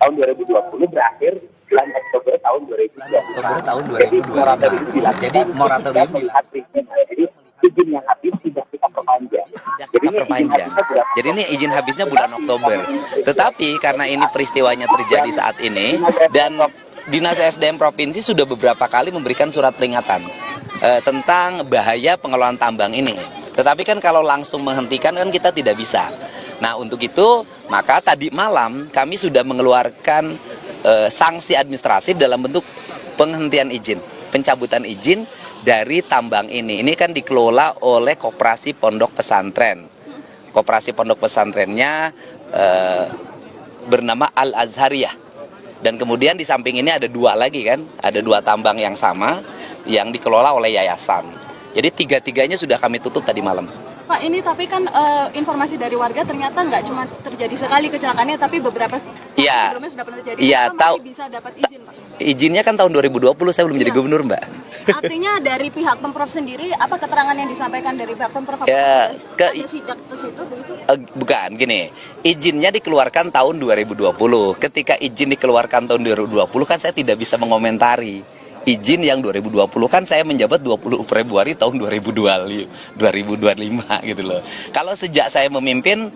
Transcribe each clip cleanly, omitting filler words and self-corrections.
tahun 2020 berakhir bulan Oktober tahun 2020. Jadi moratorium dilakukan. Jadi izin yang habis tidak kita perpanjang. Jadi ini izin habisnya bulan Oktober. Tetapi karena ini peristiwanya terjadi saat ini dan Dinas SDM Provinsi sudah beberapa kali memberikan surat peringatan tentang bahaya pengelolaan tambang ini. Tetapi kan kalau langsung menghentikan kan kita tidak bisa. Nah untuk itu maka tadi malam kami sudah mengeluarkan sanksi administratif dalam bentuk penghentian izin, pencabutan izin dari tambang ini. Ini kan dikelola oleh Koperasi Pondok Pesantren. Koperasi Pondok Pesantrennya bernama Al-Azhariyah. Dan kemudian di samping ini ada dua lagi kan, ada dua tambang yang sama yang dikelola oleh yayasan. Jadi tiga-tiganya sudah kami tutup tadi malam. Pak, ini tapi kan informasi dari warga ternyata nggak cuma terjadi sekali kecelakaannya, tapi beberapa sebelumnya sudah pernah terjadi. Iya, tahu. Bisa dapat izin, Pak? Izinnya kan tahun 2020, saya belum jadi gubernur, Mbak. Artinya dari pihak Pemprov sendiri, apa keterangan yang disampaikan dari pihak Pemprov? Ada sejak ke situ begitu? Bukan, gini. Izinnya dikeluarkan tahun 2020. Ketika izin dikeluarkan tahun 2020 kan saya tidak bisa mengomentari. Izin yang 2020 kan saya menjabat 20 Februari tahun 2025 gitu loh. Kalau sejak saya memimpin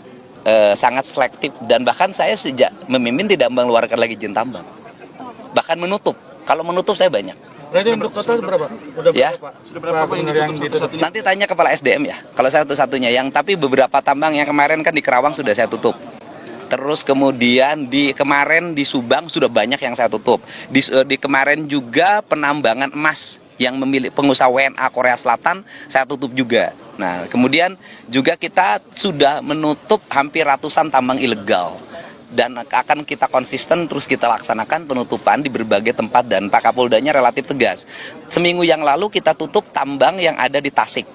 sangat selektif dan bahkan saya sejak memimpin tidak mengeluarkan lagi izin tambang. Bahkan menutup. Kalau menutup saya banyak. Berarti untuk total berapa? Sudah berapa yang ditutup? Nanti tanya kepala SDM ya. Kalau saya satu-satunya yang tapi beberapa tambang yang kemarin kan di Kerawang sudah saya tutup. Terus kemudian kemarin di Subang sudah banyak yang saya tutup. Di kemarin juga penambangan emas yang memilih pengusaha WNA Korea Selatan saya tutup juga. Nah, kemudian juga kita sudah menutup hampir ratusan tambang ilegal. Dan akan kita konsisten terus kita laksanakan penutupan di berbagai tempat dan Pak Kapoldanya relatif tegas. Seminggu yang lalu kita tutup tambang yang ada di Tasik.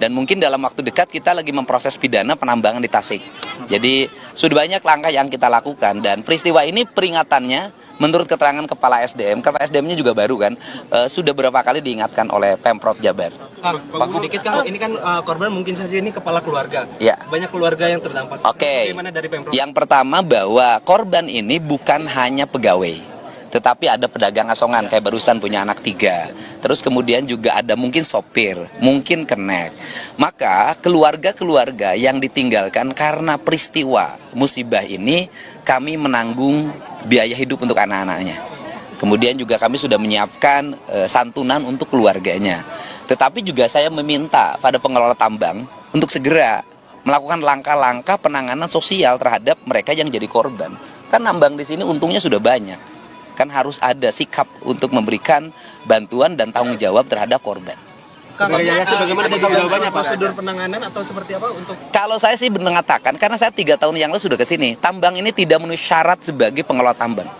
Dan mungkin dalam waktu dekat kita lagi memproses pidana penambangan di Tasik. Jadi sudah banyak langkah yang kita lakukan dan peristiwa ini peringatannya menurut keterangan Kepala SDM-nya juga baru kan, sudah berapa kali diingatkan oleh Pemprov Jabar. Pak, sedikit Kang, ini kan korban mungkin saja ini kepala keluarga. Ya. Banyak keluarga yang terdampak. Oke. Bagaimana dari Pemprov? Yang pertama bahwa korban ini bukan hanya pegawai. Tetapi ada pedagang asongan, kayak barusan punya anak 3. Terus kemudian juga ada mungkin sopir, mungkin kenek. Maka keluarga-keluarga yang ditinggalkan karena peristiwa musibah ini, kami menanggung biaya hidup untuk anak-anaknya. Kemudian juga kami sudah menyiapkan santunan untuk keluarganya. Tetapi juga saya meminta pada pengelola tambang untuk segera melakukan langkah-langkah penanganan sosial terhadap mereka yang jadi korban. Kan tambang di sini untungnya sudah banyak. Kan harus ada sikap untuk memberikan bantuan dan tanggung jawab terhadap korban. Bagaimana jawabannya prosedur penanganan atau seperti apa untuk? Kalau saya sih mengatakan, karena saya 3 tahun yang lalu sudah ke sini, tambang ini tidak memenuhi syarat sebagai pengelola tambang.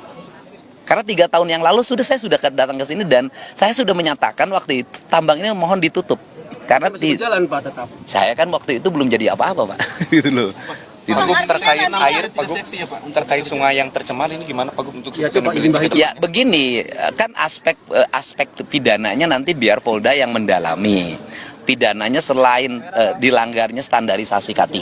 Karena 3 tahun yang lalu saya sudah datang ke sini dan saya sudah menyatakan waktu itu tambang ini mohon ditutup. Karena jalan Pak tetap. Saya kan waktu itu belum jadi apa-apa Pak, gitu loh. Pak, terkait air, Pak Gub, terkait sungai yang tercemar ini gimana Pak Gub untuk Ya begini, kan aspek pidananya nanti biar Polda yang mendalami. Pidananya selain dilanggarnya standarisasi K3,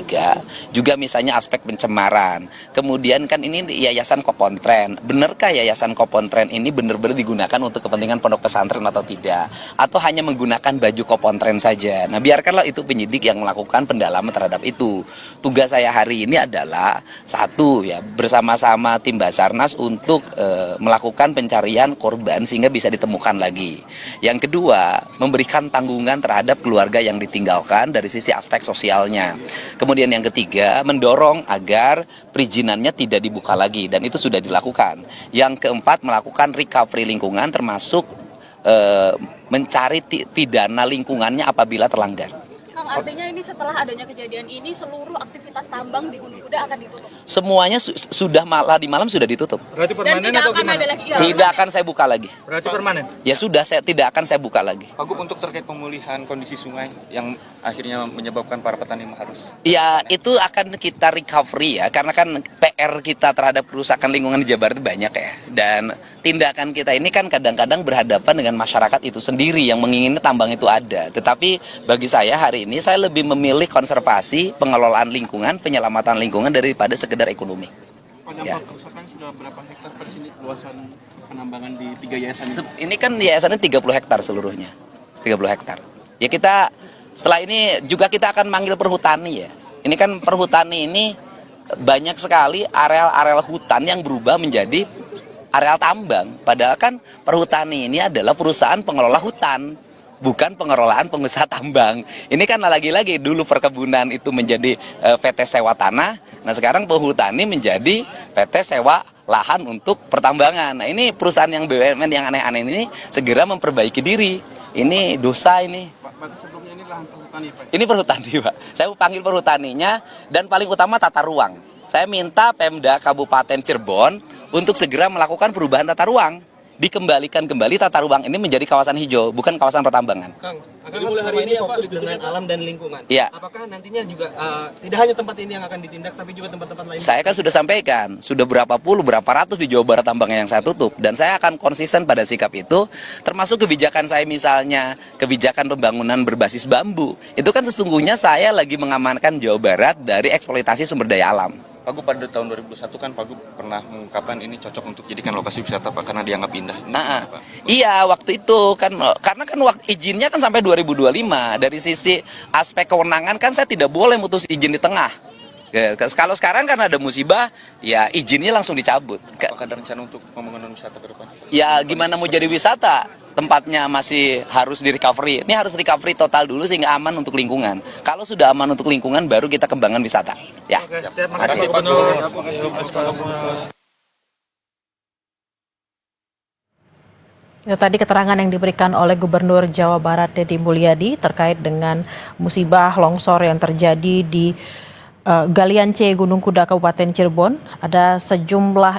juga misalnya aspek pencemaran. Kemudian kan ini Yayasan Kopontren. Benarkah Yayasan Kopontren ini benar-benar digunakan untuk kepentingan pondok pesantren atau tidak? Atau hanya menggunakan baju Kopontren saja? Nah, biarkanlah itu penyidik yang melakukan pendalaman terhadap itu. Tugas saya hari ini adalah satu ya, bersama-sama tim Basarnas untuk melakukan pencarian korban sehingga bisa ditemukan lagi. Yang kedua, memberikan tanggungan terhadap keluarga yang ditinggalkan dari sisi aspek sosialnya. Kemudian yang ketiga, mendorong agar perizinannya tidak dibuka lagi dan itu sudah dilakukan. Yang keempat, melakukan recovery lingkungan termasuk mencari pidana lingkungannya apabila terlanggar. Kang, artinya ini setelah adanya kejadian ini seluruh aktivitas tambang di Gunung Kuda akan ditutup? Semuanya sudah di malam sudah ditutup. Berarti permanen atau gimana? Tidak akan saya buka lagi. Berarti permanen? Ya sudah, tidak akan saya buka lagi. Pak Gub, untuk terkait pemulihan kondisi sungai yang akhirnya menyebabkan para petani harus... Ya itu akan kita recovery ya, karena kan PR kita terhadap kerusakan lingkungan di Jabar itu banyak ya. Dan tindakan kita ini kan kadang-kadang berhadapan dengan masyarakat itu sendiri yang menginginkan tambang itu ada. Tetapi bagi saya hari ini saya lebih memilih konservasi, pengelolaan lingkungan, penyelamatan lingkungan daripada sekedar ekonomi. Dampak kerusakan sudah berapa hektar pada sini luasan penambangan di 3 yayasan ini? Ini kan yayasannya 30 hektar seluruhnya. 30 hektar. Ya kita setelah ini juga kita akan manggil perhutani ya. Ini kan perhutani ini banyak sekali areal-areal hutan yang berubah menjadi areal tambang. Padahal kan perhutani ini adalah perusahaan pengelola hutan, bukan pengelolaan pengusaha tambang. Ini kan lagi-lagi dulu perkebunan itu menjadi PT sewa tanah. Nah sekarang perhutani menjadi PT sewa lahan untuk pertambangan. Nah ini perusahaan yang BUMN yang aneh-aneh ini segera memperbaiki diri. Ini dosa ini. Pak, sebelumnya ini lahan perhutani Pak? Ini perhutani Pak. Saya mau panggil perhutaninya dan paling utama tata ruang. Saya minta Pemda Kabupaten Cirebon untuk segera melakukan perubahan tata ruang. Dikembalikan kembali tata ruang ini menjadi kawasan hijau, bukan kawasan pertambangan. Kang, akan mulai hari ini fokus dengan alam dan lingkungan. Iya. Apakah nantinya juga tidak hanya tempat ini yang akan ditindak, tapi juga tempat-tempat lain? Saya kan sudah sampaikan, sudah berapa ratus di Jawa Barat tambangnya yang saya tutup. Dan saya akan konsisten pada sikap itu, termasuk kebijakan saya misalnya, kebijakan pembangunan berbasis bambu. Itu kan sesungguhnya saya lagi mengamankan Jawa Barat dari eksploitasi sumber daya alam. Pak Gu pada tahun 2021 kan Pak Gu pernah mengungkapkan ini cocok untuk jadikan lokasi wisata Pak karena dianggap indah. Iya waktu itu kan karena kan waktu izinnya kan sampai 2025. Dari sisi aspek kewenangan kan saya tidak boleh mutus izin di tengah. Kalau sekarang kan ada musibah, ya izinnya langsung dicabut. Apakah ada rencana untuk pembangunan wisata ke depan? Ya gimana mau jadi wisata? Tempatnya masih harus di recovery. Ini harus recovery total dulu sehingga aman untuk lingkungan. Kalau sudah aman untuk lingkungan baru kita kembangkan wisata. Ya. Oke, siap. Makasih Pak Gubernur. Itu tadi keterangan yang diberikan oleh Gubernur Jawa Barat Deddy Mulyadi terkait dengan musibah longsor yang terjadi di Galian C Gunung Kuda Kabupaten Cirebon. Ada sejumlah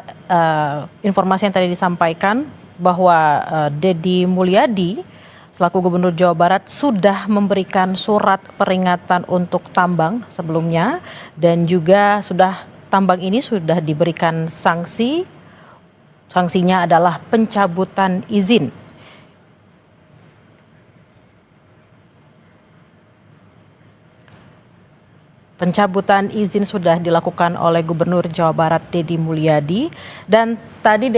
informasi yang tadi disampaikan bahwa Deddy Mulyadi selaku Gubernur Jawa Barat sudah memberikan surat peringatan untuk tambang sebelumnya dan juga tambang ini sudah diberikan sanksi. Sanksinya adalah pencabutan izin. Pencabutan izin sudah dilakukan oleh Gubernur Jawa Barat Deddy Mulyadi dan tadi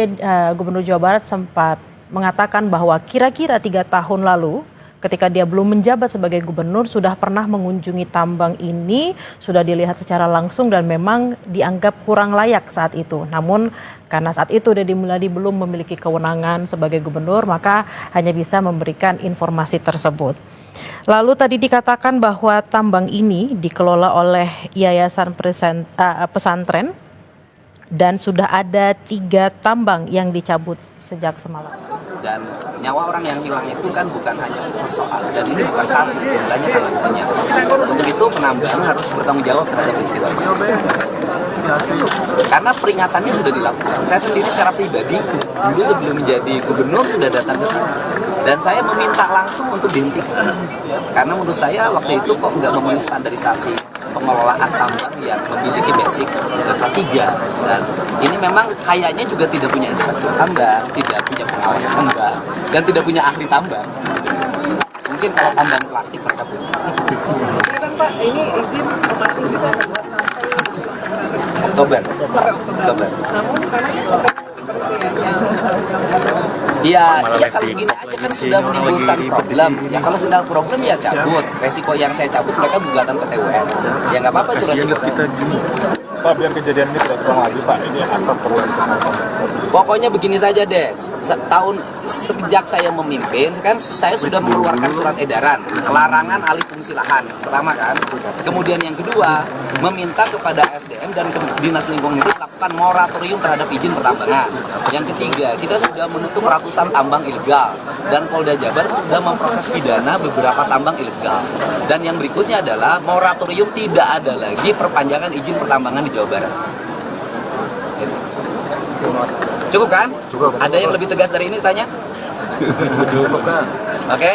Gubernur Jawa Barat sempat mengatakan bahwa kira-kira 3 tahun lalu ketika dia belum menjabat sebagai gubernur sudah pernah mengunjungi tambang ini, sudah dilihat secara langsung dan memang dianggap kurang layak saat itu. Namun karena saat itu Deddy Mulyadi belum memiliki kewenangan sebagai gubernur maka hanya bisa memberikan informasi tersebut. Lalu tadi dikatakan bahwa tambang ini dikelola oleh Yayasan Pesantren dan sudah ada 3 tambang yang dicabut sejak semalam. Dan nyawa orang yang hilang itu kan bukan hanya persoalan dan ini bukan satu, jumlahnya sangat banyak. Untuk itu penambang harus bertanggung jawab terhadap peristiwa ini. Karena peringatannya sudah dilakukan. Saya sendiri secara pribadi dulu sebelum menjadi gubernur sudah datang ke sana. Dan saya meminta langsung untuk dihentikan. Karena menurut saya waktu itu kok nggak memenuhi standarisasi pengelolaan tambang yang memiliki basic K3. Dan ini memang kayaknya juga tidak punya inspektur tambang, tidak punya pengawas tambang, dan tidak punya ahli tambang. Mungkin kalau tambang plastik mereka punya. Pak, ini izin masih bisa dibuat sampai Oktober. Namun katanya sampai Ya kalau gini aja kan sudah menimbulkan problem. Ya kalau sedang problem ya cabut. Resiko yang saya cabut mereka gugatan PT UN. Ya nggak apa-apa itu resiko. Pak, biar kejadian ini tidak terulang lagi Pak, ini apa perlu? Pokoknya begini saja deh, sejak saya memimpin, kan saya sudah mengeluarkan surat edaran, larangan alih fungsi lahan, pertama kan. Kemudian yang kedua, meminta kepada SDM dan Dinas Lingkungan Hidup melakukan moratorium terhadap izin pertambangan. Yang ketiga, kita sudah menutup ratusan tambang ilegal, dan Polda Jabar sudah memproses pidana beberapa tambang ilegal. Dan yang berikutnya adalah moratorium tidak ada lagi perpanjangan izin pertambangan di Jawa Barat. Cukup kan? Cukup. Ada yang lebih tegas dari ini tanya? Oke.